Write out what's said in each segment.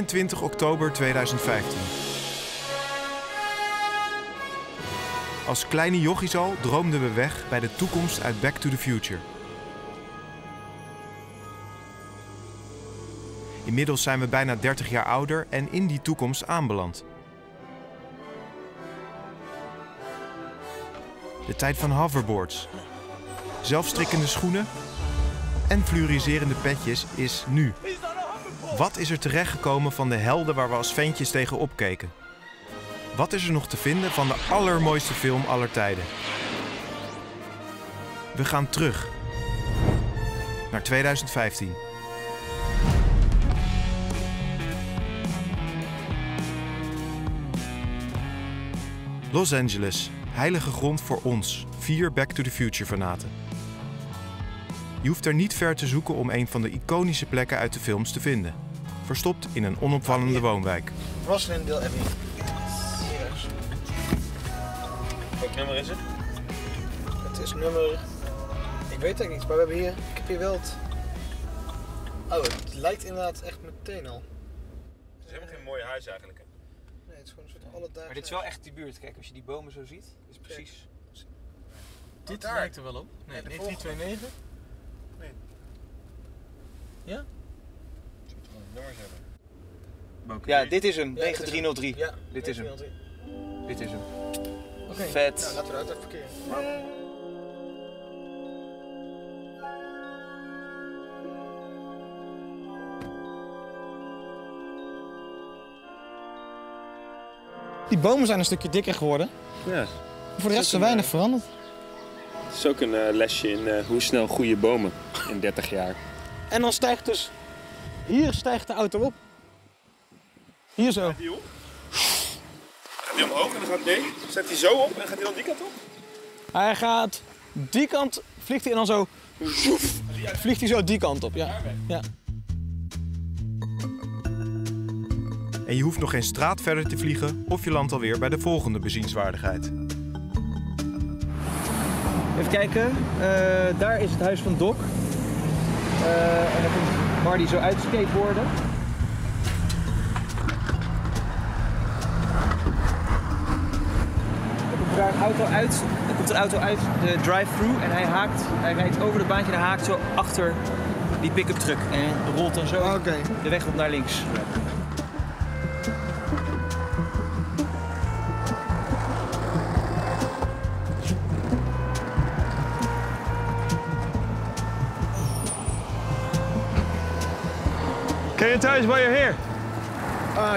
24 oktober 2015. Als kleine jochies al droomden we weg bij de toekomst uit Back to the Future. Inmiddels zijn we bijna 30 jaar ouder en in die toekomst aanbeland. De tijd van hoverboards, zelfstrikkende schoenen en fluoriserende petjes is nu. Wat is er terechtgekomen van de helden waar we als ventjes tegen opkeken? Wat is er nog te vinden van de allermooiste film aller tijden? We gaan terug naar 2015. Los Angeles, heilige grond voor ons, 4 Back to the Future fanaten. Je hoeft er niet ver te zoeken om een van de iconische plekken uit de films te vinden. Verstopt in een onopvallende woonwijk. Roslindale Abbey. Welk nummer is het? Het is nummer... Ik weet het niet, maar we hebben hier... Ik heb hier wel het... Oh, het lijkt inderdaad echt meteen al. Het is helemaal geen mooi huis eigenlijk. Hè? Nee, het is gewoon een soort alledaagse... Maar dit is wel echt die buurt. Kijk, als je die bomen zo ziet, is het precies... Dit lijkt er wel op. Nee, 329. Nee. Ja? Je moet gewoon nummers hebben. Ja, dit is hem. Ja, 9303. Ja, Dit is hem. 9303. Dit is hem. Oké. Vet. Nou, laten we uit het verkeer. Die bomen zijn een stukje dikker geworden. Ja. Voor de rest is er weinig veranderd. Het is ook een lesje in hoe snel groeien bomen in 30 jaar. En dan stijgt dus... Hier stijgt de auto op. Hier zo. Gaat die op? Gaat die omhoog en dan gaat nee. Zet hij zo op en gaat hij dan die kant op? Hij gaat die kant, vliegt hij en dan zo... Vliegt hij zo die kant op, ja. Ja. En je hoeft nog geen straat verder te vliegen of je landt alweer bij de volgende bezienswaardigheid. Even kijken. Daar is het huis van Doc. En dan komt Marty zo uit skateboarden. Er komt daar een auto uit. Er komt een auto uit de drive-thru en hij rijdt over het baantje en hij haakt zo achter die pick-up truck. En rolt dan zo de weg op naar links. Can you tell us why you're here?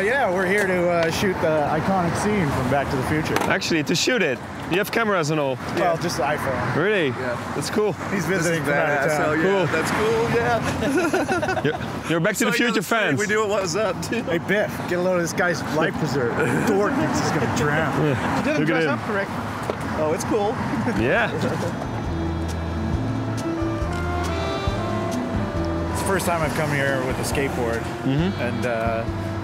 Yeah, we're here to shoot the iconic scene from Back to the Future. Actually, to shoot it. You have cameras and all. Well, just the iPhone. Really? Yeah. That's cool. He's visiting from out of town. Cool. That's cool, yeah. You're Back to the Future fans. We do what was up, too. Hey, Biff, get a load of this guy's life preserver. Dork thinks he's gonna drown. You didn't dress up correct. Oh, it's cool. Yeah. It's the first time I've come here with a skateboard. And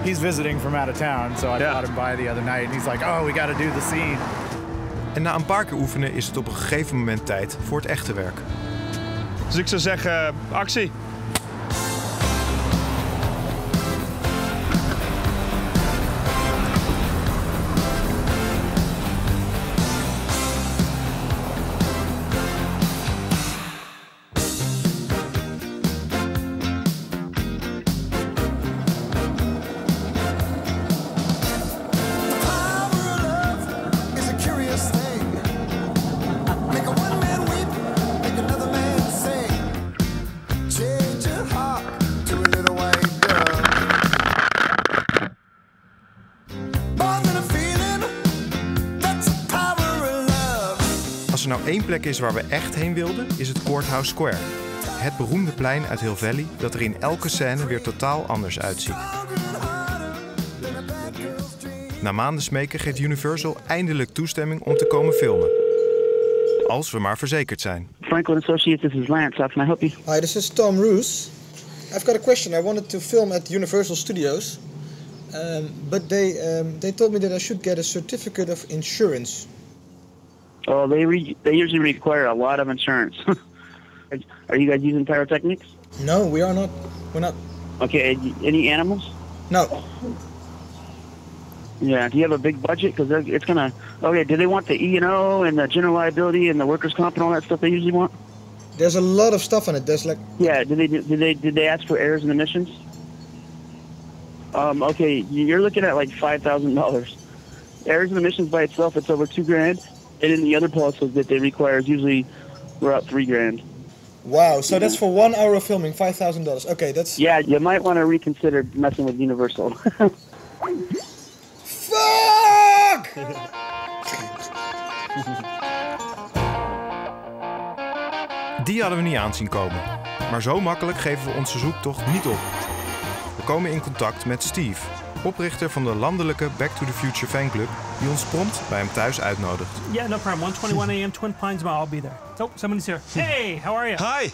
he's visiting from out of town, so I brought him by the other night. And he's like, oh, we gotta do the scene. En na een paar keer oefenen is het op een gegeven moment tijd voor het echte werk. Dus ik zou zeggen, actie. Als er nou één plek is waar we echt heen wilden, is het Courthouse Square. Het beroemde plein uit Hill Valley dat er in elke scène weer totaal anders uitziet. Na maanden smeken geeft Universal eindelijk toestemming om te komen filmen. Als we maar verzekerd zijn. Franklin Associates, this is Lance. How can I help you? Hi, this is Tom Roos. I've got a question. I wanted to film at Universal Studios, but they told me that I should get a certificate of insurance. Oh, they usually require a lot of insurance. Are you guys using pyrotechnics? No, we are not. We're not. Okay, any animals? No. Yeah. Do you have a big budget? Because it's gonna. Okay. Do they want the E&O and the general liability and the workers' comp and all that stuff they usually want? There's a lot of stuff on it. There's like. Yeah. Did they ask for errors and omissions? Okay. You're looking at like $5,000. Errors and omissions by itself, it's over $2,000, and then the other policies that they require is usually about $3,000. Wow. So that's for 1 hour of filming, $5,000. Okay, that's. Yeah. You might want to reconsider messing with Universal. Fuck! Die hadden we niet aanzien komen. Maar zo makkelijk geven we onze zoektocht niet op. We komen in contact met Steve, oprichter van de landelijke Back to the Future fanclub, die ons prompt bij hem thuis uitnodigt. Yeah, no problem. 1:21 a.m. Twin Pines Mall. I'll be there. Oh, somebody's here. Hey, how are you? Hi,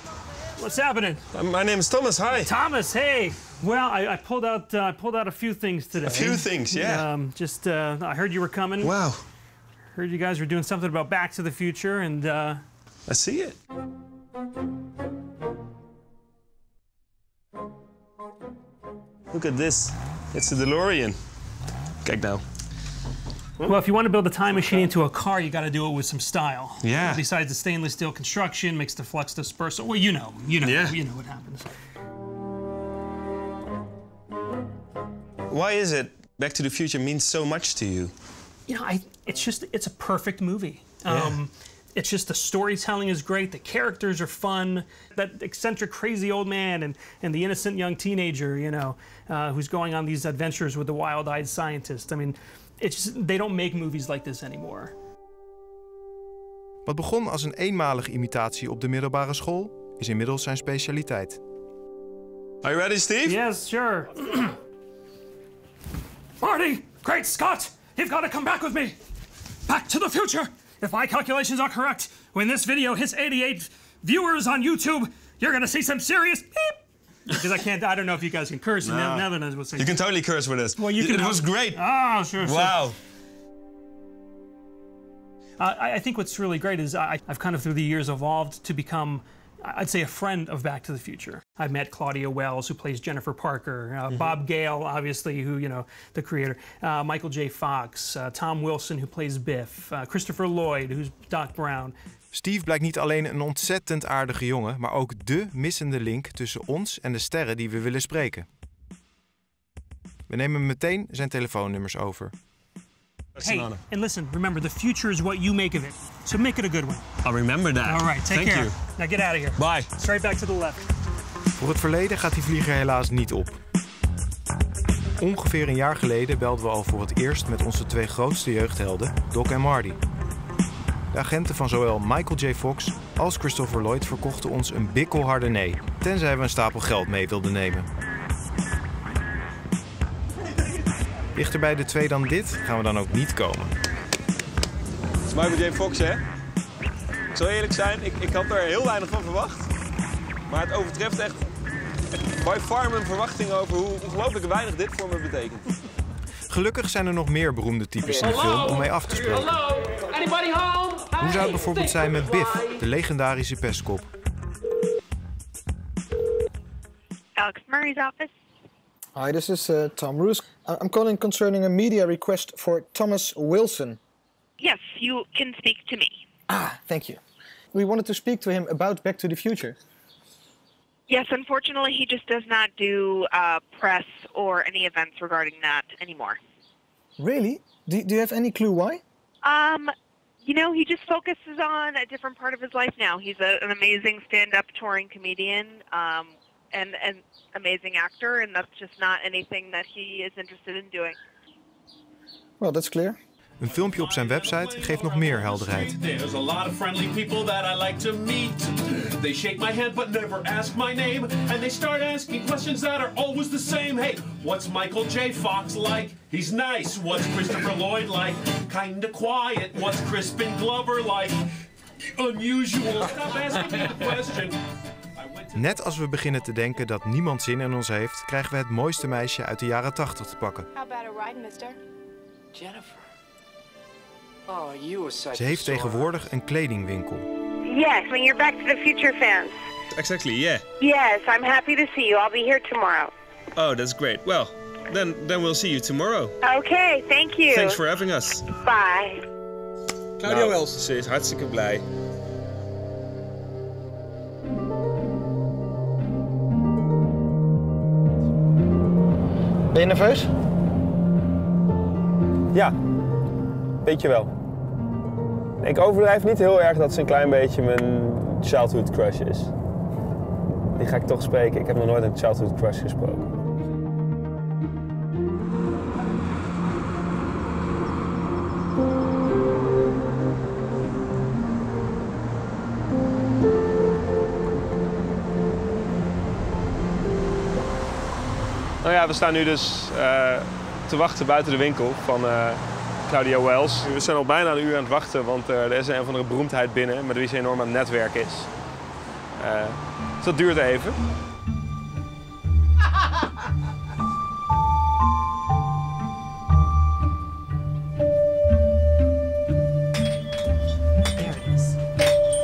What's happening? my name is Thomas. Hi. Thomas, hey. Well, I pulled out a few things today. A few things, yeah. I heard you were coming. Wow, Heard you guys were doing something about Back to the Future, and I see it. Look at this. It's a DeLorean. Kijk nou. well, if you want to build a time machine into a car, you got to do it with some style. Yeah. Besides the stainless steel construction, makes the flux dispersal. Well, you know Yeah. what happens. Why is it Back to the Future means so much to you? You know, it's a perfect movie. It's just the storytelling is great, the characters are fun, that eccentric, crazy old man and the innocent young teenager, you know, who's going on these adventures with the wild-eyed scientist. I mean, they don't make movies like this anymore. Wat begon als een eenmalige imitatie op de middelbare school, is inmiddels zijn specialiteit. Are you ready, Steve? Yes, sure. Marty, great Scott, you've got to come back with me. Back to the future. If my calculations are correct, when this video hits 88 viewers on YouTube, you're gonna see some serious beep. Because I don't know if you guys can curse in the Netherlands. We'll say. You can totally curse with us. Well, you can. It was great. Oh, sure. Wow. I think what's really great is I've kind of through the years evolved to become, I'd say, a friend of Back to the Future. I've met Claudia Wells, who plays Jennifer Parker, Bob Gale, obviously, who, you know, the creator, Michael J. Fox, Tom Wilson, who plays Biff, Christopher Lloyd, who's Doc Brown. Steve blijkt niet alleen een ontzettend aardige jongen, maar ook dé missende link tussen ons en de sterren die we willen spreken. We nemen meteen zijn telefoonnummers over. Hey, and listen, remember, the future is what you make of it. So make it a good one. I'll remember that. All right, take care. Thank you. Now get out of here. Bye. Straight back to the left. Voor het verleden gaat die vlieger helaas niet op. Ongeveer een jaar geleden belden we al voor het eerst met onze twee grootste jeugdhelden, Doc en Marty. De agenten van zowel Michael J. Fox als Christopher Lloyd verkochten ons een bikkelharde nee, tenzij we een stapel geld mee wilden nemen. Dichter bij de twee dan dit gaan we dan ook niet komen. Het is Michael J. Fox, hè? Ik zal eerlijk zijn, ik had er heel weinig van verwacht. Maar het overtreft echt by far mijn verwachtingen over hoe ongelooflijk weinig dit voor me betekent. Gelukkig zijn er nog meer beroemde types in de film om mee af te spreken. Hoe zou het bijvoorbeeld zijn met Biff, de legendarische pestkop? Alex Murray's office. Hi, this is Tom Roos. I'm calling concerning a media request for Thomas Wilson. Yes, you can speak to me. Ah, thank you. We wanted to speak to him about Back to the Future. Yes, unfortunately, he just does not do press or any events regarding that anymore. Really? Do you have any clue why? You know, he just focuses on a different part of his life now. He's an amazing stand-up touring comedian and an amazing actor, and that's just not anything that he is interested in doing. Well, that's clear. Een filmpje op zijn website geeft nog meer helderheid. There's a lot of friendly people that I like to meet. They shake my hand but never ask my name. And they start asking questions that are always the same. Hey, what's Michael J. Fox like? He's nice. What's Christopher Lloyd like? Kinda quiet. What's Crispin Glover like? Unusual. Stop asking me the question. Net als we beginnen te denken dat niemand zin in ons heeft, krijgen we het mooiste meisje uit de jaren 80 te pakken. How about a ride, mister? Jennifer. Oh, you were such Ze heeft tegenwoordig een kledingwinkel. Yes, when you're Back to the Future fans. Exactly, yeah. Yes, I'm happy to see you. I'll be here tomorrow. Oh, that's great. Well, then we'll see you tomorrow. Okay, thank you. Thanks for having us. Bye. Claudia Wells. Ze is hartstikke blij. Ben je nerveus? Ja, beetje wel. Ik overdrijf niet heel erg dat ze een klein beetje mijn childhood crush is. Die ga ik toch spreken. Ik heb nog nooit een childhood crush gesproken. Nou ja, we staan nu dus te wachten buiten de winkel van Claudia Wells. We zijn al bijna een uur aan het wachten, want er is een of andere beroemdheid binnen met wie ze enorm aan het netwerk is. Dus dat duurt even.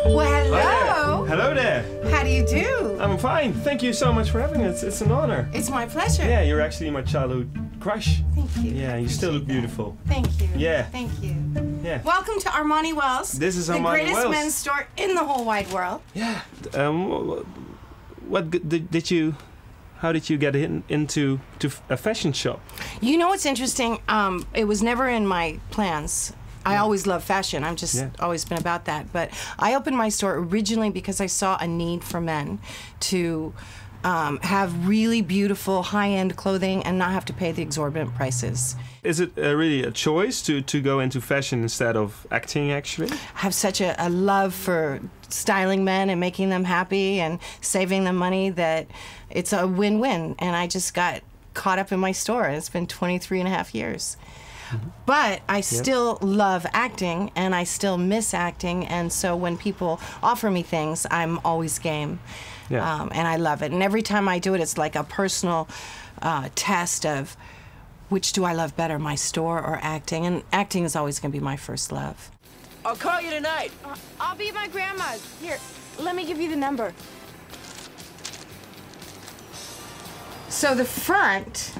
Well, hello. Hello there. How do you do? I'm fine. Thank you so much for having us. It's an honor. It's my pleasure. Yeah, you're actually my childhood crush. Thank you. Yeah, you still look beautiful. Thank you. Yeah. Thank you. Yeah. Welcome to Armani Wells. This is the Armani greatest Wells. men's store in the whole wide world. Yeah. How did you get into a fashion shop? You know what's interesting? It was never in my plans. I always love fashion. I've just always been about that. But I opened my store originally because I saw a need for men to have really beautiful high-end clothing and not have to pay the exorbitant prices. Is it really a choice to go into fashion instead of acting, actually? I have such a love for styling men and making them happy and saving them money that it's a win-win. And I just got caught up in my store. It's been 23 and a half years. But I still love acting, and I still miss acting, and so when people offer me things, I'm always game. Yeah. And I love it. And every time I do it, it's like a personal test of which do I love better, my store or acting? And acting is always going to be my first love. I'll call you tonight. I'll be at my grandma's. Here, let me give you the number. So the front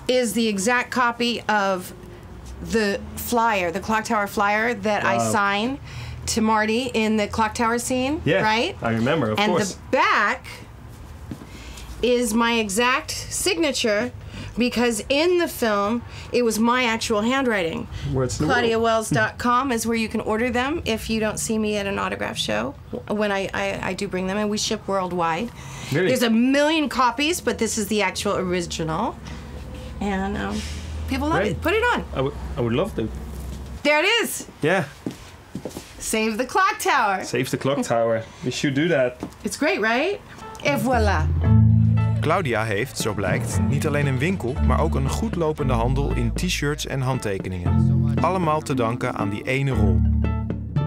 is the exact copy of the flyer, the Clock Tower flyer that I signed to Marty in the Clock Tower scene, right? I remember, of course. And the back is my exact signature because in the film, it was my actual handwriting. ClaudiaWells.com is where you can order them if you don't see me at an autograph show, when I do bring them, and we ship worldwide. Really? There's 1 million copies, but this is the actual original. And people love it. Put it on. I would love to. There it is. Yeah. Save the Clock Tower. Save the Clock Tower. We should do that. It's great, right? Et voilà. Claudia heeft, zo blijkt, niet alleen een winkel, maar ook een goed lopende handel in t-shirts en handtekeningen. Allemaal te danken aan die ene rol.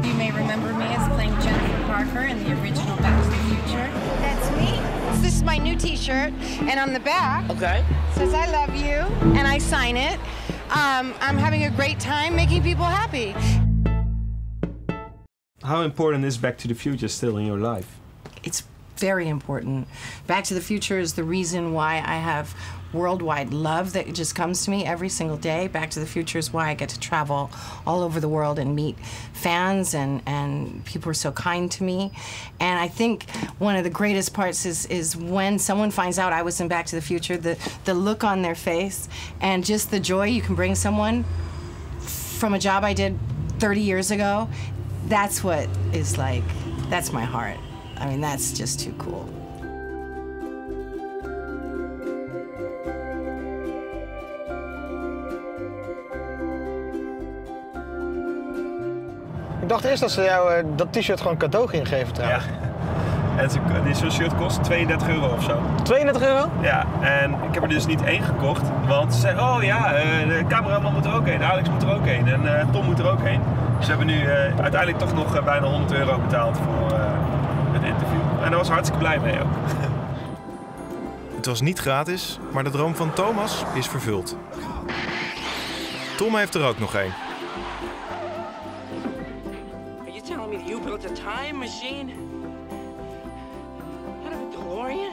You may remember me as playing Jennifer Parker in the original Back to the Future. That's me. This is my new t-shirt, and on the back Okay. says I love you, and I sign it. I'm having a great time making people happy. How important is Back to the Future still in your life? It's very important. Back to the Future is the reason why I have worldwide love that just comes to me every single day. Back to the Future is why I get to travel all over the world and meet fans, and people are so kind to me. And I think one of the greatest parts is when someone finds out I was in Back to the Future, the look on their face and just the joy you can bring someone from a job I did 30 years ago. That's what is like, that's my heart. I mean, that's just too cool. Ik dacht eerst dat ze jou dat t-shirt gewoon cadeau ging geven trouwens. Ja. En zo'n shirt kost €32 of zo. €32? Ja, en ik heb er dus niet 1 gekocht. Want ze zei, oh ja, de cameraman moet er ook heen, Alex moet er ook heen en Tom moet er ook heen. Dus we hebben nu uiteindelijk toch nog bijna €100 betaald voor het interview. En daar was hartstikke blij mee ook. Het was niet gratis, maar de droom van Thomas is vervuld. Tom heeft er ook nog een. Are you telling me that you built a time machine? Out of a DeLorean?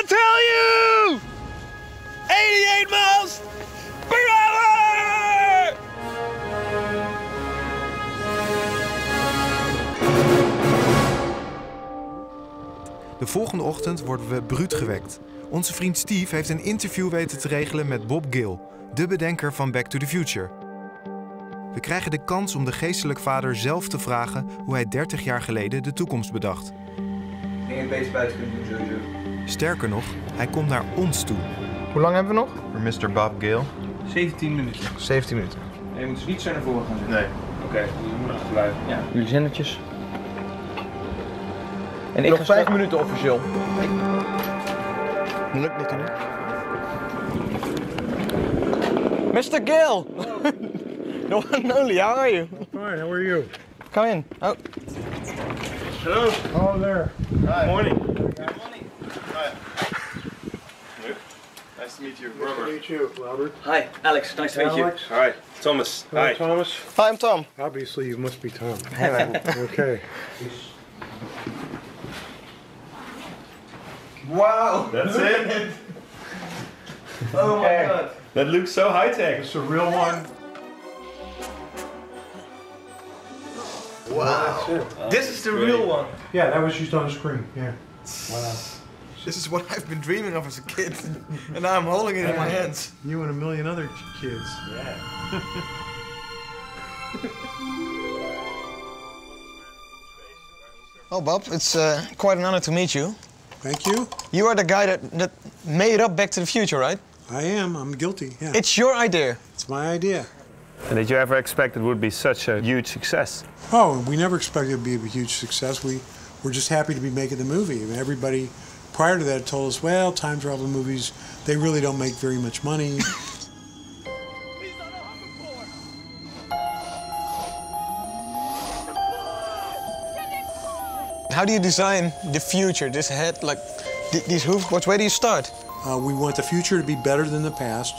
I tell you? 88 miles per hour! De volgende ochtend worden we bruut gewekt. Onze vriend Steve heeft een interview weten te regelen met Bob Gale, de bedenker van Back to the Future. We krijgen de kans om de geestelijk vader zelf te vragen hoe hij 30 jaar geleden de toekomst bedacht. Dingen beter buiten kunnen doen, sowieso. Sterker nog, hij komt naar ons toe. Hoe lang hebben we nog? Voor Mr. Bob Gale. 17 minuten. 17 minuten. En je moet dus niet zo naar voren gaan zitten. Nee. Oké, je moet achterblijven. Ja. Jullie zendertjes. En ik nog ga 5 minuten officieel. Lukt niet, hè? Mr. Gale! The one and only, how are you? Fine, how are you? Come in. Oh. Hello. Oh, there. Good morning. Good morning. Hi. Nice to meet you, Robert. Nice to meet you, Robert. Hi, Alex. Nice to meet you. Alex. Hi, Thomas. Hi, Thomas. Hi, I'm Tom. Obviously, you must be Tom. Hey, man. Okay. Wow. That's it. Oh my god. That looks so high-tech. It's a real one. Wow. That's it. This is the real one. Yeah, that was used on the screen. Yeah. Wow. This is what I've been dreaming of as a kid, and now I'm holding it in my hands. You and a million other kids. Yeah. Oh, Bob, it's quite an honor to meet you. Thank you. You are the guy that made up Back to the Future, right? I am. I'm guilty. Yeah. It's your idea. It's my idea. And did you ever expect it would be such a huge success? Oh, we never expected it to be a huge success. We're just happy to be making the movie. I mean, everybody prior to that told us, well, time travel movies, they really don't make very much money. How do you design the future? This head, like these hoofs, where do you start? We want the future to be better than the past.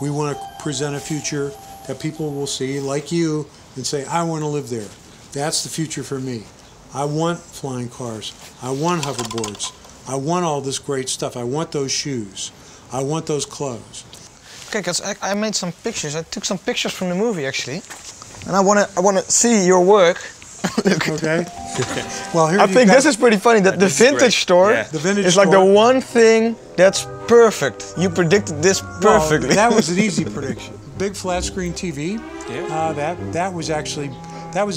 We want to present a future that people will see, like you, and say, I want to live there. That's the future for me. I want flying cars. I want hoverboards. I want all this great stuff. I want those shoes. I want those clothes. Okay, because I made some pictures. I took some pictures from the movie, actually. And I wanna see your work. Look. Okay. Well, here I think this is pretty funny that the vintage store is like the one thing that's perfect. You predicted this perfectly. Well, that was an easy prediction. Big flat screen TV. Yeah. That was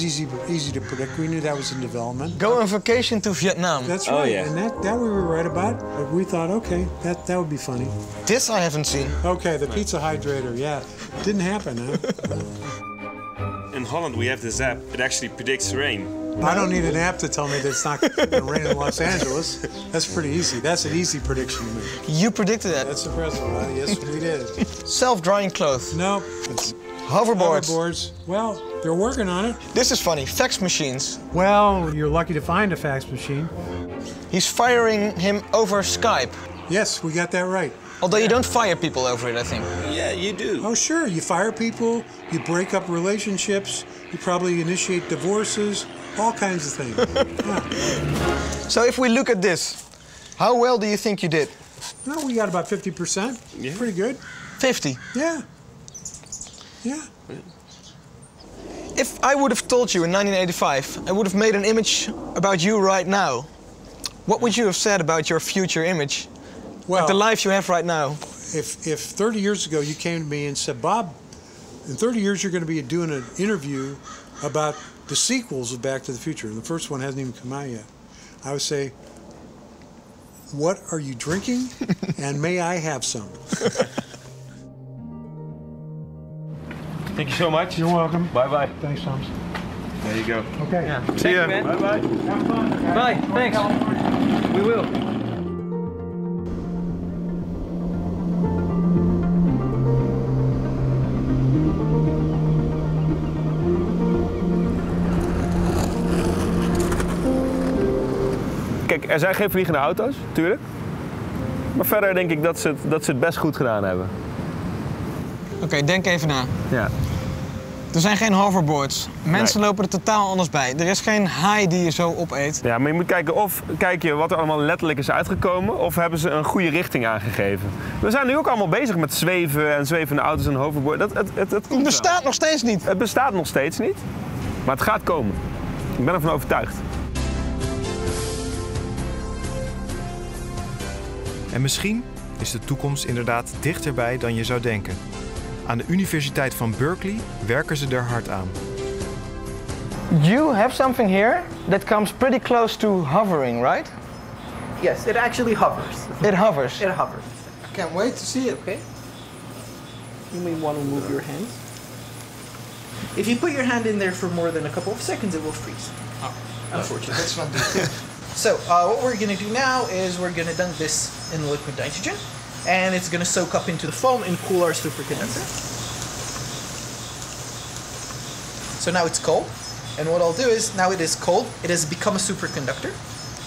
easy to predict. We knew that was in development. Go on vacation to Vietnam. That's right. Oh, yeah. And that we were right about. But we thought, okay, that would be funny. This I haven't seen. Okay, the pizza hydrator. Yeah, didn't happen, huh? In Holland, we have this app. It actually predicts rain. I don't need an app to tell me that it's not going to rain in Los Angeles. That's pretty easy. That's an easy prediction to make. You predicted that? That's impressive. Yes, we did. Self-drying clothes? No. It's hoverboards? Hoverboards. Well, they're working on it. This is funny. Fax machines. Well, you're lucky to find a fax machine. He's firing him over Skype. Yes, we got that right. Although you don't fire people over it, I think. Yeah, you do. Oh, sure. You fire people, you break up relationships, you probably initiate divorces, all kinds of things. Yeah. So if we look at this, how well do you think you did? Well, we got about 50%. Yeah. Pretty good. 50? Yeah. Yeah. If I would have told you in 1985, I would have made an image about you right now, what would you have said about your future image? Well, like the life you have right now. If 30 years ago you came to me and said, Bob, in 30 years you're going to be doing an interview about the sequels of Back to the Future, and the first one hasn't even come out yet, I would say, what are you drinking? And may I have some? Thank you so much. You're welcome. Bye-bye. Thanks, Thomas. There you go. Okay. Yeah. See ya. Bye-bye. Have fun. Bye. Thanks. We will. Kijk, er zijn geen vliegende auto's, natuurlijk. Maar verder denk ik dat ze het best goed gedaan hebben. Oké, denk even na. Ja. Er zijn geen hoverboards. Mensen lopen er totaal anders bij. Er is geen haai die je zo opeet. Ja, maar je moet kijken of kijk je wat er allemaal letterlijk is uitgekomen, of hebben ze een goede richting aangegeven. We zijn nu ook allemaal bezig met zweven en zwevende auto's en hoverboards. Het bestaat nog steeds niet. Het bestaat nog steeds niet, maar het gaat komen. Ik ben ervan overtuigd. En misschien is de toekomst inderdaad dichterbij dan je zou denken. Aan de Universiteit van Berkeley werken ze er hard aan. You have something here that comes pretty close to hovering, right? Yes, it actually hovers. It hovers? It hovers. I can't wait to see it. Okay. You may want to move your hand. If you put your hand in there for more than a couple of seconds, it will freeze. Oh, unfortunately. That's not good. So what we're going to do now is we're going to dunk this in liquid nitrogen, and it's going to soak up into the foam and cool our superconductor. So now it's cold, and what I'll do is, now it is cold, it has become a superconductor.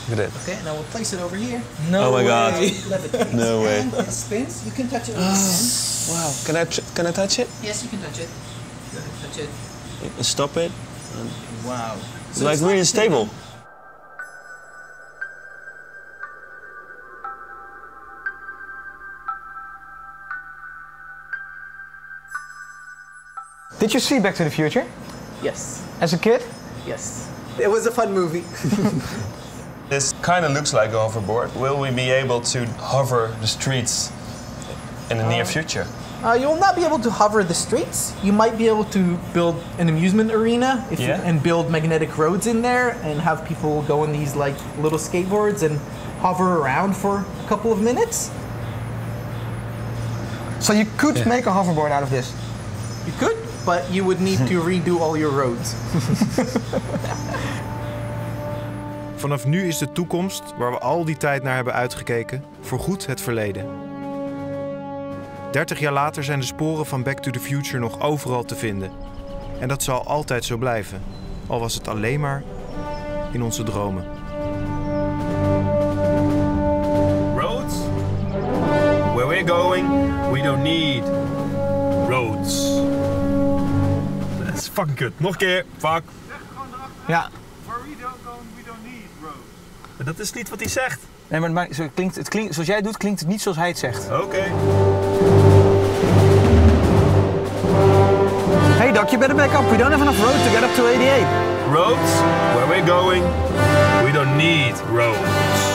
Look at it. Okay, and I will place it over here. No way. God. Levitates. No way. And it spins. You can touch it with your hand. Wow. Can I touch it? Yes, you can touch it. Go ahead, touch it. Stop it. Wow. It's like really stable. Did you see Back to the Future? Yes. As a kid? Yes. It was a fun movie. This kind of looks like a hoverboard. Will we be able to hover the streets in the near future? You will not be able to hover the streets. You might be able to build an amusement arena and build magnetic roads in there and have people go on these like little skateboards and hover around for a couple of minutes. So you could make a hoverboard out of this? You could, but you would need to redo all your roads. Vanaf nu is de toekomst, waar we al die tijd naar hebben uitgekeken, voorgoed het verleden. 30 jaar later zijn de sporen van Back to the Future nog overal te vinden. En dat zal altijd zo blijven, al was het alleen maar in onze dromen. Roads? Where we're going, we don't need roads. Dat is fucking kut. Nog een keer. Fuck. Ja. Dat is niet wat hij zegt. Nee, maar het klinkt, zoals jij doet, klinkt het niet zoals hij het zegt. Oké. Hey Doc, you better back up. We don't have enough road to get up to 88. Roads? Where we're going, we don't need roads.